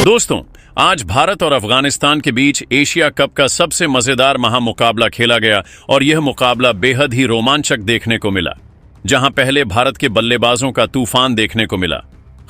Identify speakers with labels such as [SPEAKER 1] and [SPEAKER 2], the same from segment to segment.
[SPEAKER 1] दोस्तों, आज भारत और अफगानिस्तान के बीच एशिया कप का सबसे मजेदार महामुकाबला खेला गया और यह मुकाबला बेहद ही रोमांचक देखने को मिला, जहां पहले भारत के बल्लेबाजों का तूफान देखने को मिला।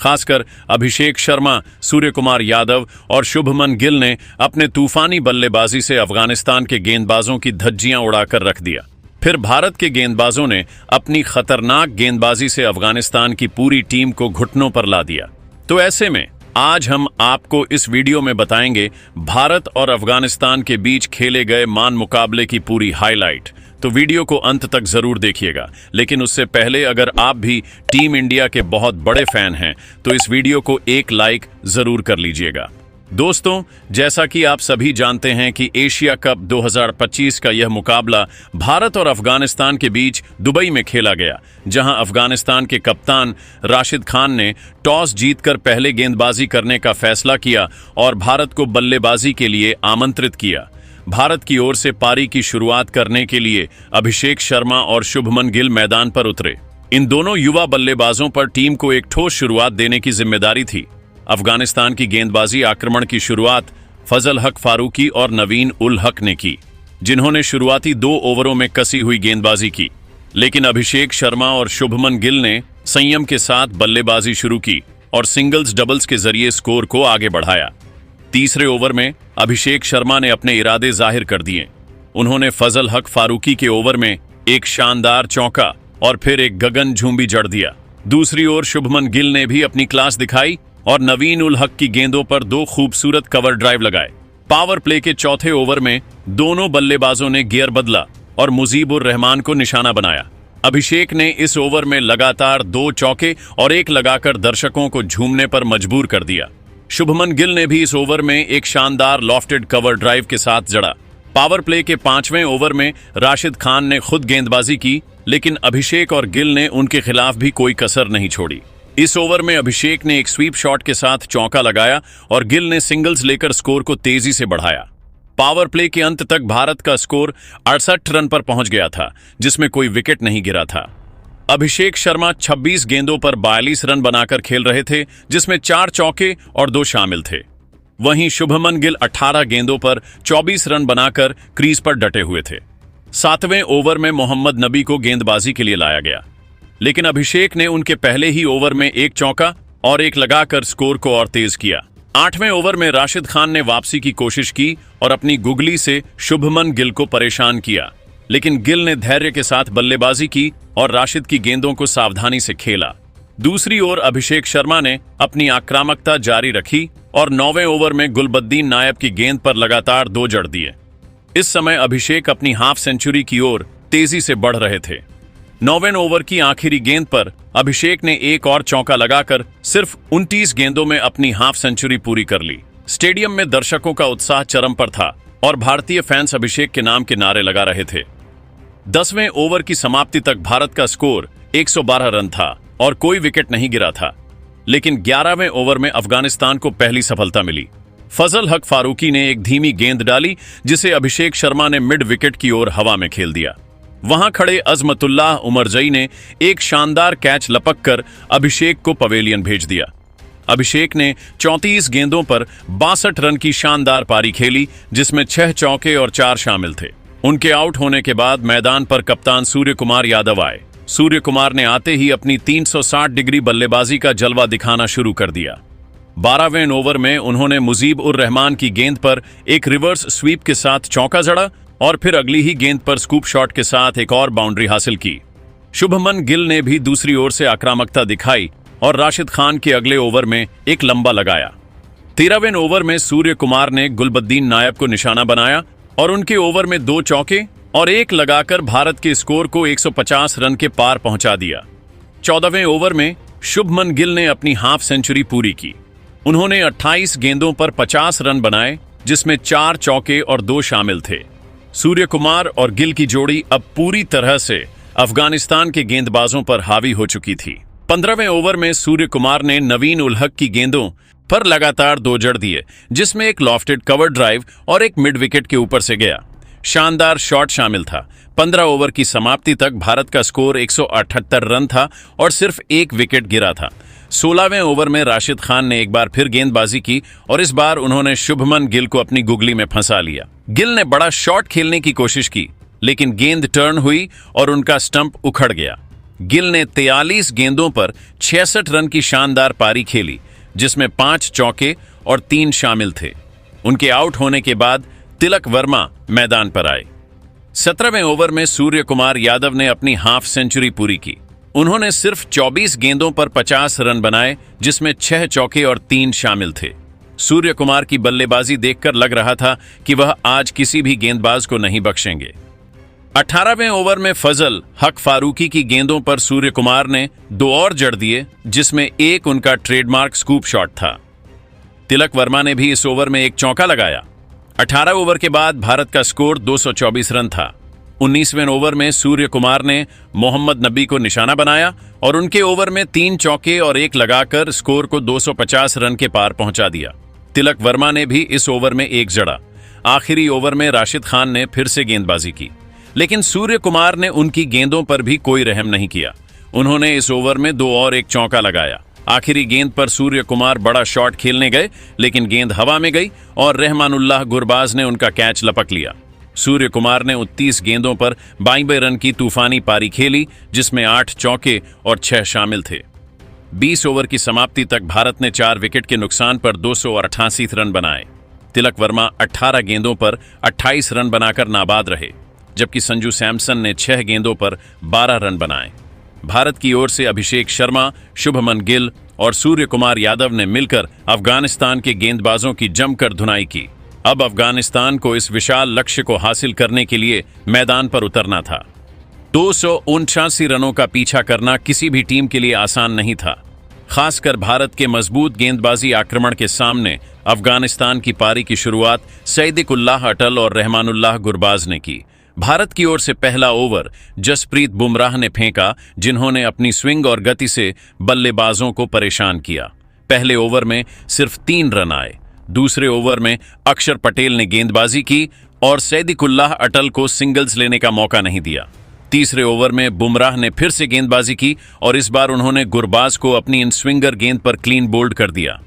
[SPEAKER 1] खासकर अभिषेक शर्मा, सूर्य कुमार यादव और शुभमन गिल ने अपने तूफानी बल्लेबाजी से अफगानिस्तान के गेंदबाजों की धज्जियां उड़ाकर रख दिया। फिर भारत के गेंदबाजों ने अपनी खतरनाक गेंदबाजी से अफगानिस्तान की पूरी टीम को घुटनों पर ला दिया। तो ऐसे में आज हम आपको इस वीडियो में बताएंगे भारत और अफगानिस्तान के बीच खेले गए मान मुकाबले की पूरी हाईलाइट। तो वीडियो को अंत तक जरूर देखिएगा, लेकिन उससे पहले अगर आप भी टीम इंडिया के बहुत बड़े फैन हैं तो इस वीडियो को एक लाइक जरूर कर लीजिएगा। दोस्तों, जैसा कि आप सभी जानते हैं कि एशिया कप 2025 का यह मुकाबला भारत और अफगानिस्तान के बीच दुबई में खेला गया, जहां अफगानिस्तान के कप्तान राशिद खान ने टॉस जीतकर पहले गेंदबाजी करने का फैसला किया और भारत को बल्लेबाजी के लिए आमंत्रित किया। भारत की ओर से पारी की शुरुआत करने के लिए अभिषेक शर्मा और शुभमन गिल मैदान पर उतरे। इन दोनों युवा बल्लेबाजों पर टीम को एक ठोस शुरुआत देने की जिम्मेदारी थी। अफगानिस्तान की गेंदबाजी आक्रमण की शुरुआत फजल हक फारूकी और नवीन उल हक ने की, जिन्होंने शुरुआती 2 ओवरों में कसी हुई गेंदबाजी की। लेकिन अभिषेक शर्मा और शुभमन गिल ने संयम के साथ बल्लेबाजी शुरू की और सिंगल्स डबल्स के जरिए स्कोर को आगे बढ़ाया। तीसरे ओवर में अभिषेक शर्मा ने अपने इरादे जाहिर कर दिए। उन्होंने फजल हक फारूकी के ओवर में एक शानदार चौका और फिर एक गगनचुंबी जड़ दिया। दूसरी ओर शुभमन गिल ने भी अपनी क्लास दिखाई और नवीन उल हक की गेंदों पर 2 खूबसूरत कवर ड्राइव लगाए। पावर प्ले के चौथे ओवर में दोनों बल्लेबाजों ने गियर बदला और मुजीबुर रहमान को निशाना बनाया। अभिषेक ने इस ओवर में लगातार 2 चौके और एक लगाकर दर्शकों को झूमने पर मजबूर कर दिया। शुभमन गिल ने भी इस ओवर में एक शानदार लॉफ्टेड कवर ड्राइव के साथ जड़ा। पावर प्ले के 5वें ओवर में राशिद खान ने खुद गेंदबाजी की, लेकिन अभिषेक और गिल ने उनके खिलाफ भी कोई कसर नहीं छोड़ी। इस ओवर में अभिषेक ने एक स्वीप शॉट के साथ चौका लगाया और गिल ने सिंगल्स लेकर स्कोर को तेजी से बढ़ाया। पावर प्ले के अंत तक भारत का स्कोर 68 रन पर पहुंच गया था, जिसमें कोई विकेट नहीं गिरा था। अभिषेक शर्मा 26 गेंदों पर 42 रन बनाकर खेल रहे थे, जिसमें 4 चौके और 2 शामिल थे। वहीं शुभमन गिल 18 गेंदों पर 24 रन बनाकर क्रीज पर डटे हुए थे। 7वें ओवर में मोहम्मद नबी को गेंदबाजी के लिए लाया गया, लेकिन अभिषेक ने उनके पहले ही ओवर में एक चौका और एक लगाकर स्कोर को और तेज किया। 8वें ओवर में राशिद खान ने वापसी की कोशिश की और अपनी गुगली से शुभमन गिल को परेशान किया, लेकिन गिल ने धैर्य के साथ बल्लेबाजी की और राशिद की गेंदों को सावधानी से खेला। दूसरी ओर अभिषेक शर्मा ने अपनी आक्रामकता जारी रखी और 9वें ओवर में गुलबद्दीन नायब की गेंद पर लगातार 2 जड़ दिए। इस समय अभिषेक अपनी हाफ सेंचुरी की ओर तेजी से बढ़ रहे थे। 9वें ओवर की आखिरी गेंद पर अभिषेक ने एक और चौका लगाकर सिर्फ 29 गेंदों में अपनी हाफ सेंचुरी पूरी कर ली। स्टेडियम में दर्शकों का उत्साह चरम पर था और भारतीय फैंस अभिषेक के नाम के नारे लगा रहे थे। 10वें ओवर की समाप्ति तक भारत का स्कोर 112 रन था और कोई विकेट नहीं गिरा था, लेकिन 11वें ओवर में अफगानिस्तान को पहली सफलता मिली। फजल हक फारूकी ने एक धीमी गेंद डाली, जिसे अभिषेक शर्मा ने मिड विकेट की ओर हवा में खेल दिया। वहां खड़े अजमतुल्लाह उमरजई ने एक शानदार कैच लपक कर अभिषेक को पवेलियन भेज दिया। अभिषेक ने 34 गेंदों पर 62 रन की शानदार पारी खेली, जिसमें 6 चौके और 4 शामिल थे। उनके आउट होने के बाद मैदान पर कप्तान सूर्य कुमार यादव आए। सूर्य कुमार ने आते ही अपनी 360 डिग्री बल्लेबाजी का जलवा दिखाना शुरू कर दिया। 12वें ओवर में उन्होंने मुजीब उर रहमान की गेंद पर एक रिवर्स स्वीप के साथ चौका जड़ा और फिर अगली ही गेंद पर स्कूप शॉट के साथ एक और बाउंड्री हासिल की। शुभमन गिल ने भी दूसरी ओर से आक्रामकता दिखाई और राशिद खान के अगले ओवर में एक लंबा लगाया। 13वें ओवर में सूर्य कुमार ने गुलबद्दीन नायब को निशाना बनाया और उनके ओवर में 2 चौके और एक लगाकर भारत के स्कोर को 150 रन के पार पहुंचा दिया। 14वें ओवर में शुभमन गिल ने अपनी हाफ सेंचुरी पूरी की। उन्होंने 28 गेंदों पर 50 रन बनाए, जिसमें 4 चौके और 2 शामिल थे। सूर्य कुमार और गिल की जोड़ी अब पूरी तरह से अफगानिस्तान के गेंदबाजों पर हावी हो चुकी थी। 15वें ओवर में सूर्य कुमार ने नवीन उल हक की गेंदों पर लगातार 2 जड़ दिए, जिसमें एक लॉफ्टेड कवर ड्राइव और एक मिड विकेट के ऊपर से गया। शानदार शॉट शामिल था। 15 ओवर की समाप्ति तक भारत का स्कोर 178 रन था और सिर्फ एक विकेट गिरा था। 16वें ओवर में राशिद खान ने एक बार फिर गेंदबाजी की और इस बार उन्होंने शुभमन गिल को अपनी गुगली में फंसा लिया। गिल ने बड़ा शॉट खेलने की कोशिश की, लेकिन गेंद टर्न हुई और उनका स्टंप उखड़ गया। गिल ने 43 गेंदों पर 66 रन की शानदार पारी खेली, जिसमें 5 चौके और 3 शामिल थे। उनके आउट होने के बाद तिलक वर्मा मैदान पर आए। 17वें ओवर में सूर्य कुमार यादव ने अपनी हाफ सेंचुरी पूरी की। उन्होंने सिर्फ 24 गेंदों पर 50 रन बनाए, जिसमें 6 चौके और 3 शामिल थे। सूर्य कुमार की बल्लेबाजी देखकर लग रहा था कि वह आज किसी भी गेंदबाज को नहीं बख्शेंगे। 18वें ओवर में फजल हक फारूकी की गेंदों पर सूर्य कुमार ने 2 और जड़ दिए, जिसमें एक उनका ट्रेडमार्क स्कूप शॉट था। तिलक वर्मा ने भी इस ओवर में एक चौका लगाया। 18 ओवर के बाद भारत का स्कोर 224 रन था। 19वें ओवर में सूर्य कुमार ने मोहम्मद नबी को निशाना बनाया और उनके ओवर में 3 चौके और 1 लगाकर स्कोर को 250 रन के पार पहुंचा दिया। तिलक वर्मा ने भी इस ओवर में 1 जड़ा। आखिरी ओवर में राशिद खान ने फिर से गेंदबाजी की, लेकिन सूर्य कुमार ने उनकी गेंदों पर भी कोई रहम नहीं किया। उन्होंने इस ओवर में 2 और 1 चौका लगाया। आखिरी गेंद पर सूर्य कुमार बड़ा शॉट खेलने गए, लेकिन गेंद हवा में गई और रहमानुल्लाह गुरबाज ने उनका कैच लपक लिया। सूर्य कुमार ने 29 गेंदों पर 22 रन की तूफानी पारी खेली, जिसमें 8 चौके और 6 शामिल थे। 20 ओवर की समाप्ति तक भारत ने 4 विकेट के नुकसान पर 288 रन बनाए। तिलक वर्मा 18 गेंदों पर 28 रन बनाकर नाबाद रहे, जबकि संजू सैमसन ने 6 गेंदों पर 12 रन बनाए। भारत की ओर से अभिषेक शर्मा, शुभमन गिल और सूर्य कुमार यादव ने मिलकर अफगानिस्तान के गेंदबाजों की जमकर धुनाई की। अब अफगानिस्तान को इस विशाल लक्ष्य को हासिल करने के लिए मैदान पर उतरना था। 279 रनों का पीछा करना किसी भी टीम के लिए आसान नहीं था। खासकर भारत के मजबूत गेंदबाजी आक्रमण के सामने अफगानिस्तान की पारी की शुरुआत सईद-उल-उल्लाह अटल और रहमानुल्लाह गुरबाज ने की। भारत की ओर से पहला ओवर जसप्रीत बुमराह ने फेंका, जिन्होंने अपनी स्विंग और गति से बल्लेबाजों को परेशान किया। पहले ओवर में सिर्फ 3 रन आए। दूसरे ओवर में अक्षर पटेल ने गेंदबाजी की और सईद-उल-उल्लाह अटल को सिंगल्स लेने का मौका नहीं दिया। तीसरे ओवर में बुमराह ने फिर से गेंदबाजी की और इस बार उन्होंने गुरबाज को अपनी इन स्विंगर गेंद पर क्लीन बोल्ड कर दिया।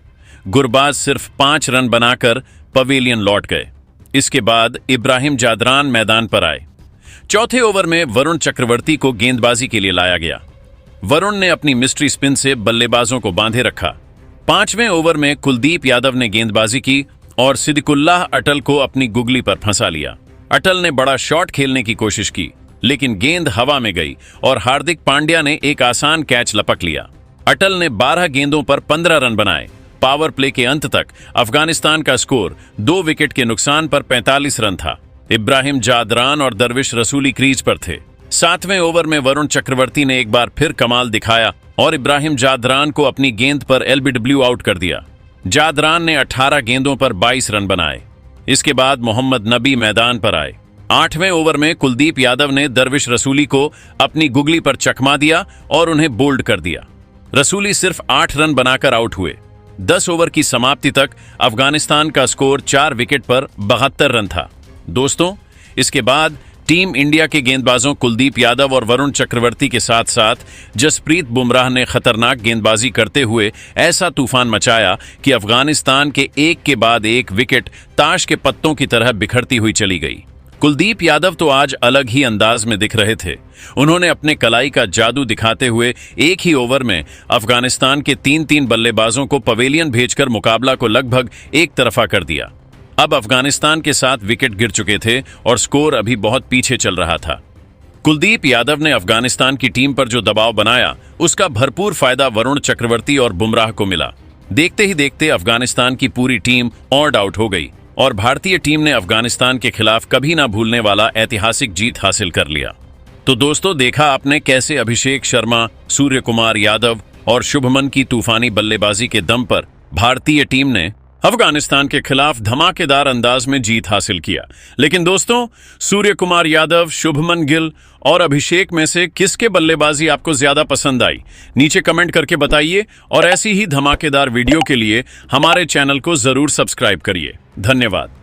[SPEAKER 1] गुरबाज सिर्फ 5 रन बनाकर पवेलियन लौट गए। इसके बाद इब्राहिम जादरान मैदान पर आए। चौथे ओवर में वरुण चक्रवर्ती को गेंदबाजी के लिए लाया गया। वरुण ने अपनी मिस्ट्री स्पिन से बल्लेबाजों को बांधे रखा। 5वें ओवर में कुलदीप यादव ने गेंदबाजी की और सिद्दीकुल्लाह अटल को अपनी गुगली पर फंसा लिया। अटल ने बड़ा शॉट खेलने की कोशिश की, लेकिन गेंद हवा में गई और हार्दिक पांड्या ने एक आसान कैच लपक लिया। अटल ने 12 गेंदों पर 15 रन बनाए। पावर प्ले के अंत तक अफगानिस्तान का स्कोर 2 विकेट के नुकसान पर 45 रन था। इब्राहिम जादरान और दरविश रसूली क्रीज पर थे। 7वें ओवर में वरुण चक्रवर्ती ने एक बार फिर कमाल दिखाया और इब्राहिम जादरान को अपनी गेंद पर एलबीडब्ल्यू आउट कर दिया। जादरान ने 18 गेंदों पर 22 रन बनाए। इसके बाद मोहम्मद नबी मैदान पर आए। 8वें ओवर में कुलदीप यादव ने दरविश रसूली को अपनी गुगली पर चकमा दिया और उन्हें बोल्ड कर दिया। रसूली सिर्फ 8 रन बनाकर आउट हुए। 10 ओवर की समाप्ति तक अफगानिस्तान का स्कोर 4 विकेट पर 72 रन था। दोस्तों, इसके बाद टीम इंडिया के गेंदबाजों कुलदीप यादव और वरुण चक्रवर्ती के साथ साथ जसप्रीत बुमराह ने खतरनाक गेंदबाजी करते हुए ऐसा तूफान मचाया कि अफगानिस्तान के एक के बाद एक विकेट ताश के पत्तों की तरह बिखरती हुई चली गई। कुलदीप यादव तो आज अलग ही अंदाज में दिख रहे थे। उन्होंने अपने कलाई का जादू दिखाते हुए एक ही ओवर में अफगानिस्तान के 3 बल्लेबाजों को पवेलियन भेजकर मुकाबला को लगभग एक तरफा कर दिया। अब अफगानिस्तान के 7 विकेट गिर चुके थे और स्कोर अभी बहुत पीछे चल रहा था। कुलदीप यादव ने अफगानिस्तान की टीम पर जो दबाव बनाया, उसका भरपूर फायदा वरुण चक्रवर्ती और बुमराह को मिला। देखते ही देखते अफगानिस्तान की पूरी टीम ऑल आउट हो गई और भारतीय टीम ने अफगानिस्तान के खिलाफ कभी ना भूलने वाला ऐतिहासिक जीत हासिल कर लिया। तो दोस्तों, देखा आपने कैसे अभिषेक शर्मा, सूर्य कुमार यादव और शुभमन की तूफानी बल्लेबाजी के दम पर भारतीय टीम ने अफगानिस्तान के खिलाफ धमाकेदार अंदाज में जीत हासिल किया। लेकिन दोस्तों, सूर्य कुमार यादव, शुभमन गिल और अभिषेक में से किसके बल्लेबाजी आपको ज्यादा पसंद आई? नीचे कमेंट करके बताइए और ऐसी ही धमाकेदार वीडियो के लिए हमारे चैनल को जरूर सब्सक्राइब करिए। धन्यवाद।